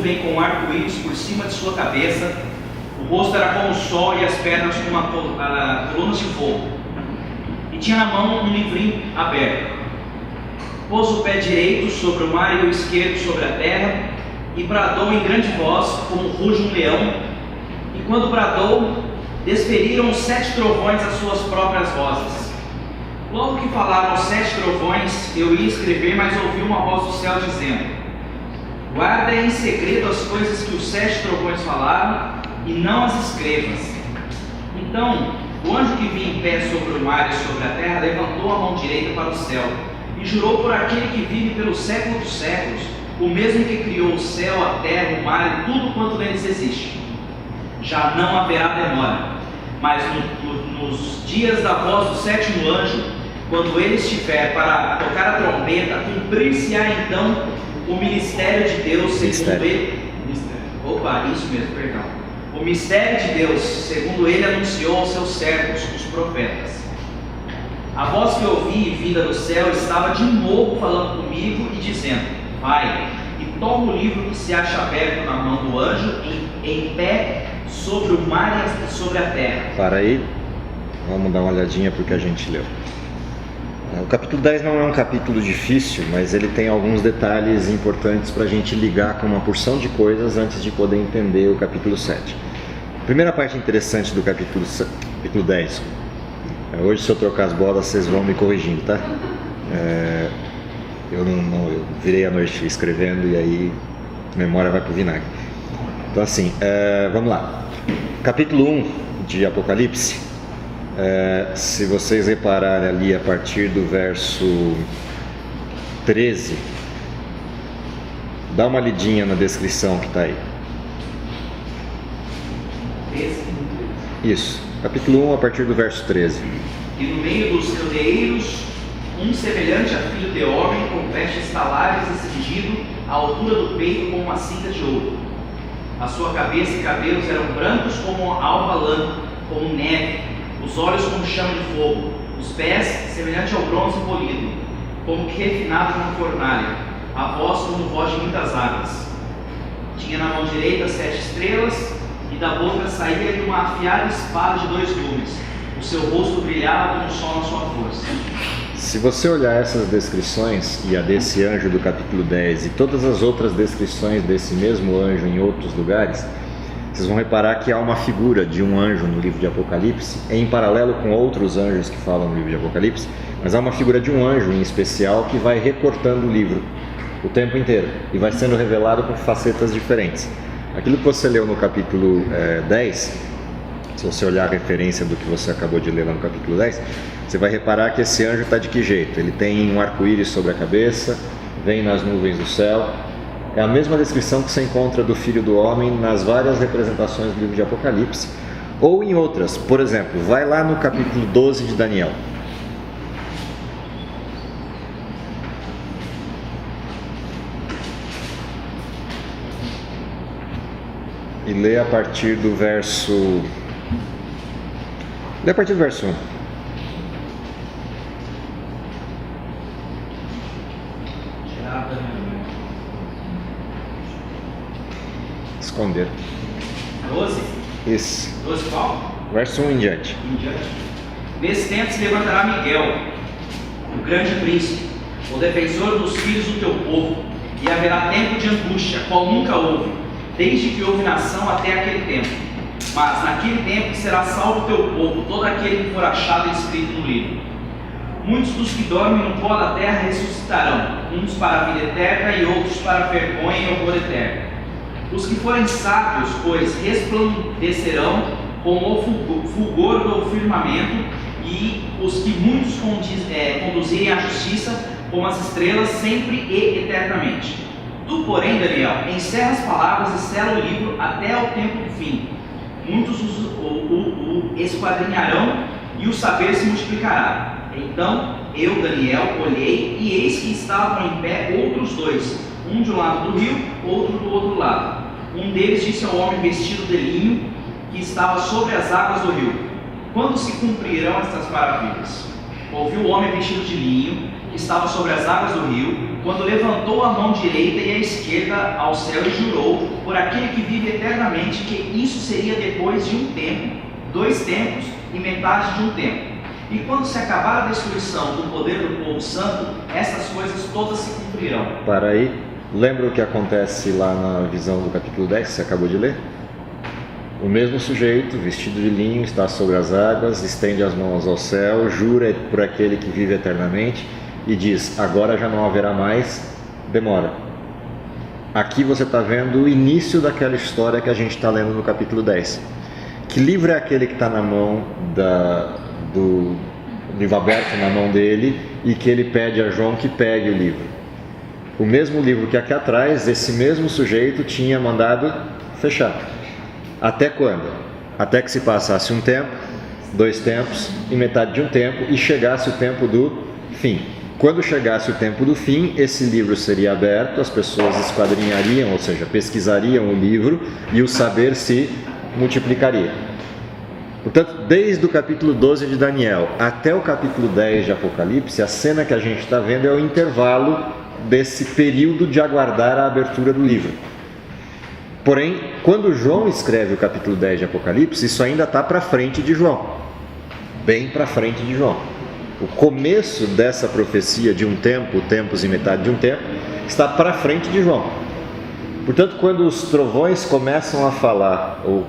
nuvem com um arco-íris por cima de sua cabeça, o rosto era como o sol e as pernas como colunas de fogo. E tinha na mão um livrinho aberto. Pôs o pé direito sobre o mar e o esquerdo sobre a terra, e bradou em grande voz, como ruge um leão. E quando bradou, desferiram os 7 trovões as suas próprias vozes. Logo que falaram os 7 trovões, eu ia escrever, mas ouvi uma voz do céu dizendo: guarda em segredo as coisas que os 7 trovões falaram, e não as escrevas. Então o anjo que vinha em pé sobre o mar e sobre a terra levantou a mão direita para o céu e jurou por aquele que vive pelos séculos dos séculos, o mesmo que criou o céu, a terra, o mar e tudo quanto neles existe: já não haverá demora, mas nos dias da voz do 7º anjo, quando ele estiver para tocar a trombeta, cumprir-se-á então o ministério de Deus segundo ele. Isso mesmo, perdão. O mistério de Deus, segundo ele anunciou aos seus servos, os profetas. A voz que eu ouvi vinda do céu estava de novo falando comigo e dizendo: vai e toma o livro que se acha aberto na mão do anjo, em pé sobre o mar e sobre a terra. Para aí, vamos dar uma olhadinha para o que a gente leu. O capítulo 10 não é um capítulo difícil, mas ele tem alguns detalhes importantes para a gente ligar com uma porção de coisas antes de poder entender o capítulo 7. A primeira parte interessante do capítulo 10, hoje se eu trocar as bolas vocês vão me corrigindo, tá? Eu virei a noite escrevendo e aí a memória vai pro vinagre. Então assim, vamos lá. Capítulo 1 de Apocalipse. Se vocês repararem ali a partir do verso 13, dá uma lidinha na descrição que está aí. Isso, capítulo 1 a partir do verso 13. E no meio dos candeeiros, um semelhante a filho de homem, com vestes talares e cingido à altura do peito com uma cinta de ouro. A sua cabeça e cabelos eram brancos como alva lã, como neve, os olhos como chama de fogo, os pés semelhante ao bronze polido, como que refinado numa fornalha, a voz como voz de muitas águas. Tinha na mão direita 7 estrelas, e da boca saía uma afiada espada de 2 gumes. O seu rosto brilhava como o sol na sua força. Se você olhar essas descrições, e a desse anjo do capítulo 10 e todas as outras descrições desse mesmo anjo em outros lugares, vocês vão reparar que há uma figura de um anjo no livro de Apocalipse, em paralelo com outros anjos que falam no livro de Apocalipse, mas há uma figura de um anjo em especial que vai recortando o livro o tempo inteiro e vai sendo revelado com facetas diferentes. Aquilo que você leu no capítulo 10, se você olhar a referência do que você acabou de ler lá no capítulo 10, você vai reparar que esse anjo está de que jeito? Ele tem um arco-íris sobre a cabeça, vem nas nuvens do céu. É a mesma descrição que você encontra do Filho do Homem nas várias representações do livro de Apocalipse, ou em outras. Por exemplo, vai lá no capítulo 12 de Daniel. E lê a partir do verso... Lê a partir do verso 1. Esconder. 12? Isso. 12 qual? Verso 1 em diante. Nesse tempo se levantará Miguel, o grande príncipe, o defensor dos filhos do teu povo, e haverá tempo de angústia, qual nunca houve, desde que houve nação até aquele tempo. Mas naquele tempo será salvo o teu povo, todo aquele que for achado escrito no livro. Muitos dos que dormem no pó da terra ressuscitarão, uns para a vida eterna e outros para a vergonha e horror eterno. Os que forem sábios, pois, resplandecerão como o fulgor do firmamento, e os que muitos conduzirem à justiça como as estrelas sempre e eternamente. Tu, porém, Daniel, encerra as palavras e sela o livro até ao tempo do fim. Muitos o esquadrinharão e o saber se multiplicará. Então eu, Daniel, olhei e eis que estavam em pé outros 2, um de um lado do rio, outro do outro lado. Um deles disse ao homem vestido de linho que estava sobre as águas do rio: quando se cumprirão estas maravilhas? Ouviu o homem vestido de linho que estava sobre as águas do rio quando levantou a mão direita e a esquerda ao céu e jurou por aquele que vive eternamente que isso seria depois de um tempo, 2 tempos e metade de um tempo. E quando se acabar a destruição do poder do povo santo, essas coisas todas se cumprirão. Para aí, lembra o que acontece lá na visão do capítulo 10 que você acabou de ler? O mesmo sujeito, vestido de linho, está sobre as águas, estende as mãos ao céu, jura por aquele que vive eternamente e diz: agora já não haverá mais demora. Aqui você está vendo o início daquela história que a gente está lendo no capítulo 10. Que livro é aquele que está na mão do livro aberto na mão dele e que ele pede a João que pegue o livro? O mesmo livro que aqui atrás, esse mesmo sujeito tinha mandado fechar. Até quando? Até que se passasse um tempo, 2 tempos e metade de um tempo e chegasse o tempo do fim. Quando chegasse o tempo do fim, esse livro seria aberto, as pessoas esquadrinhariam, ou seja, pesquisariam o livro e o saber se multiplicaria. Portanto, desde o capítulo 12 de Daniel até o capítulo 10 de Apocalipse, a cena que a gente está vendo é o intervalo desse período de aguardar a abertura do livro. Porém, quando João escreve o capítulo 10 de Apocalipse, isso ainda está para frente de João, bem para frente de João. O começo dessa profecia de um tempo, tempos e metade de um tempo, está para frente de João. Portanto, quando os trovões começam a falar, ou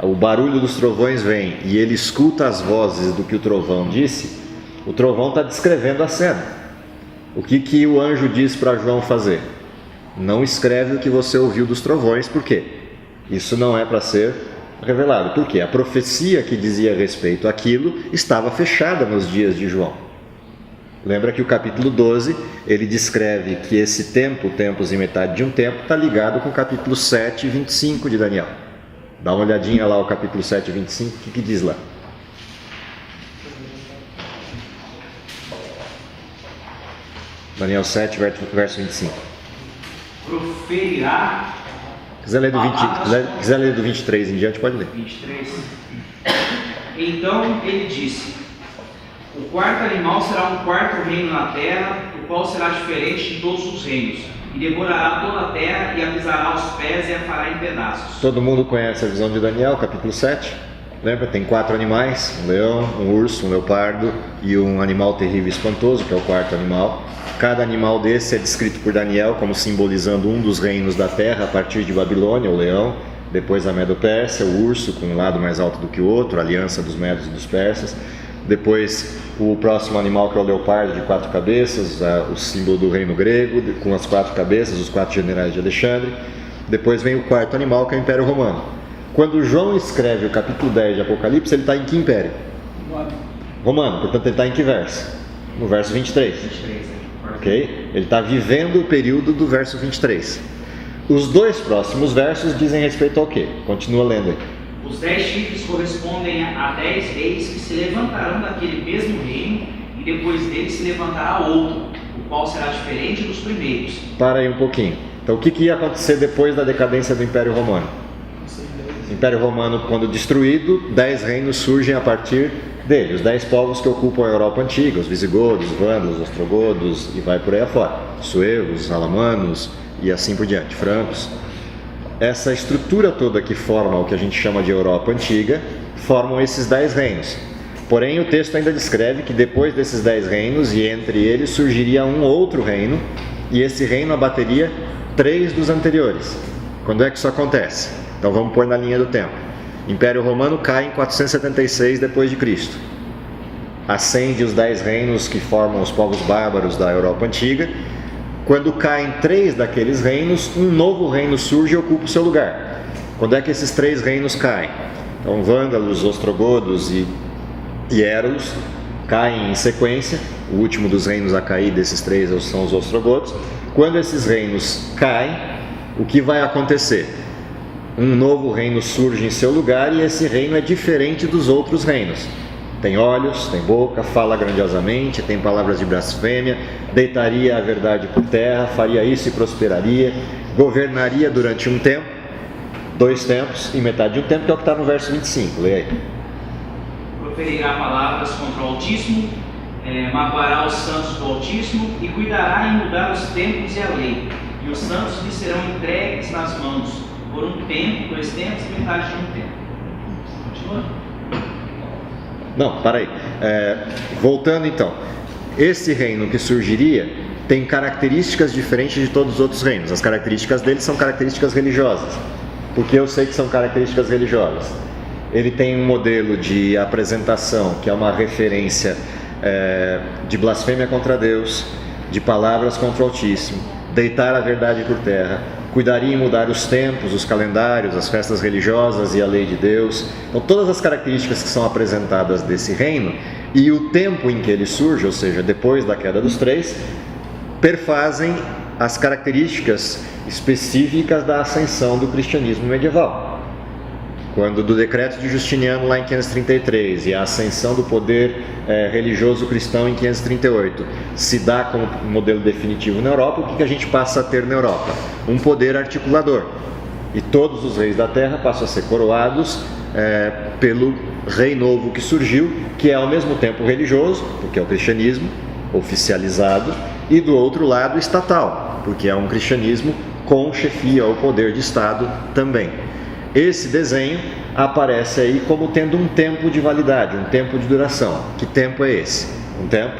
o barulho dos trovões vem e ele escuta as vozes do que o trovão disse, o trovão está descrevendo a cena. O que o anjo diz para João fazer? Não escreve o que você ouviu dos trovões, por quê? Isso não é para ser revelado. Por quê? A profecia que dizia respeito àquilo estava fechada nos dias de João. Lembra que o capítulo 12, ele descreve que esse tempo, tempos e metade de um tempo, está ligado com o capítulo 7 e 25 de Daniel. Dá uma olhadinha lá o capítulo 7 e 25, o que diz lá? Daniel 7, verso 25. Proferirá. Quiser ler do 23 em diante, pode ler. 23. Então ele disse: o quarto animal será um quarto reino na terra, o qual será diferente de todos os reinos, e devorará toda a terra, e a pisará aos pés e a fará em pedaços. Todo mundo conhece a visão de Daniel, capítulo 7. Lembra? Tem 4 animais: um leão, um urso, um leopardo e um animal terrível e espantoso, que é o quarto animal. Cada animal desse é descrito por Daniel como simbolizando um dos reinos da terra a partir de Babilônia, o leão, depois a Medo-Pérsia, o urso com um lado mais alto do que o outro, a aliança dos medos e dos persas. Depois o próximo animal, que é o leopardo de 4 cabeças, o símbolo do reino grego, com as 4 cabeças, os 4 generais de Alexandre. Depois vem o quarto animal, que é o Império Romano. Quando João escreve o capítulo 10 de Apocalipse, ele está em que império? Romano. Portanto, ele está em que verso? No verso 23. 23. Ok? Ele está vivendo o período do verso 23. Os 2 próximos versos dizem respeito ao quê? Continua lendo aí. Os 10 chifres correspondem a 10 reis que se levantarão daquele mesmo reino, e depois dele se levantará outro, o qual será diferente dos primeiros. Para aí um pouquinho. Então, o que ia acontecer depois da decadência do Império Romano? O Império Romano, quando destruído, 10 reinos surgem a partir dele. Os 10 povos que ocupam a Europa antiga: os visigodos, vândalos, ostrogodos e vai por aí afora. Suevos, alamanos e assim por diante, francos. Essa estrutura toda que forma o que a gente chama de Europa antiga, formam esses 10 reinos. Porém, o texto ainda descreve que depois desses 10 reinos, e entre eles surgiria um outro reino, e esse reino abateria 3 dos anteriores. Quando é que isso acontece? Então vamos pôr na linha do tempo. Império Romano cai em 476 d.C. Ascende os 10 reinos que formam os povos bárbaros da Europa antiga. Quando caem 3 daqueles reinos, um novo reino surge e ocupa o seu lugar. Quando é que esses 3 reinos caem? Então, vândalos, ostrogodos e érulos caem em sequência. O último dos reinos a cair desses 3 são os ostrogodos. Quando esses reinos caem, o que vai acontecer? Um novo reino surge em seu lugar, e esse reino é diferente dos outros reinos. Tem olhos, tem boca, fala grandiosamente, tem palavras de blasfêmia, deitaria a verdade por terra, faria isso e prosperaria, governaria durante um tempo, 2 tempos e metade de um tempo, que é o que está no verso 25, leia aí. Proferirá palavras contra o Altíssimo magoará os santos do Altíssimo e cuidará em mudar os tempos e a lei. E os santos lhe serão entregues nas mãos por um tempo, 2 tempos e metade de um tempo. Continua? Não, para aí. Voltando então. Esse reino que surgiria tem características diferentes de todos os outros reinos. As características dele são características religiosas. Porque eu sei que são características religiosas. Ele tem um modelo de apresentação que é uma referência de blasfêmia contra Deus, de palavras contra o Altíssimo, deitar a verdade por terra, cuidaria em mudar os tempos, os calendários, as festas religiosas e a lei de Deus. Então todas as características que são apresentadas desse reino e o tempo em que ele surge, ou seja, depois da queda dos 3, perfazem as características específicas da ascensão do cristianismo medieval. Quando do decreto de Justiniano lá em 533 e a ascensão do poder religioso cristão em 538 se dá como modelo definitivo na Europa, o que a gente passa a ter na Europa? Um poder articulador. E todos os reis da terra passam a ser coroados pelo rei novo que surgiu, que é ao mesmo tempo religioso, porque é o cristianismo oficializado, e do outro lado estatal, porque é um cristianismo com chefia ou poder de Estado também. Esse desenho aparece aí como tendo um tempo de validade, um tempo de duração. Que tempo é esse? Um tempo,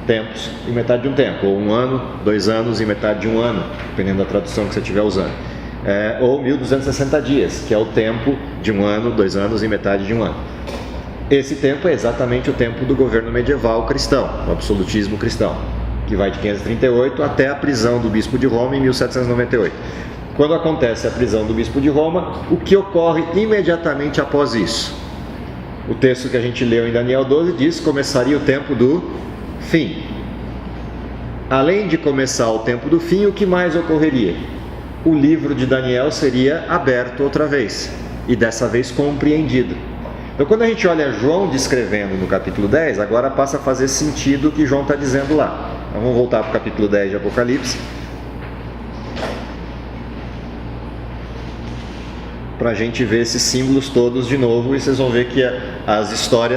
tempos e metade de um tempo, ou 1 ano, 2 anos e metade de 1 ano, dependendo da tradução que você estiver usando. Ou 1260 dias, que é o tempo de 1 ano, 2 anos e metade de 1 ano. Esse tempo é exatamente o tempo do governo medieval cristão, o absolutismo cristão, que vai de 538 até a prisão do bispo de Roma em 1798. Quando acontece a prisão do bispo de Roma, o que ocorre imediatamente após isso? O texto que a gente leu em Daniel 12 diz que começaria o tempo do fim. Além de começar o tempo do fim, o que mais ocorreria? O livro de Daniel seria aberto outra vez, e dessa vez compreendido. Então quando a gente olha João descrevendo no capítulo 10, agora passa a fazer sentido o que João está dizendo lá. Então vamos voltar para o capítulo 10 de Apocalipse, para a gente ver esses símbolos todos de novo, e vocês vão ver que as histórias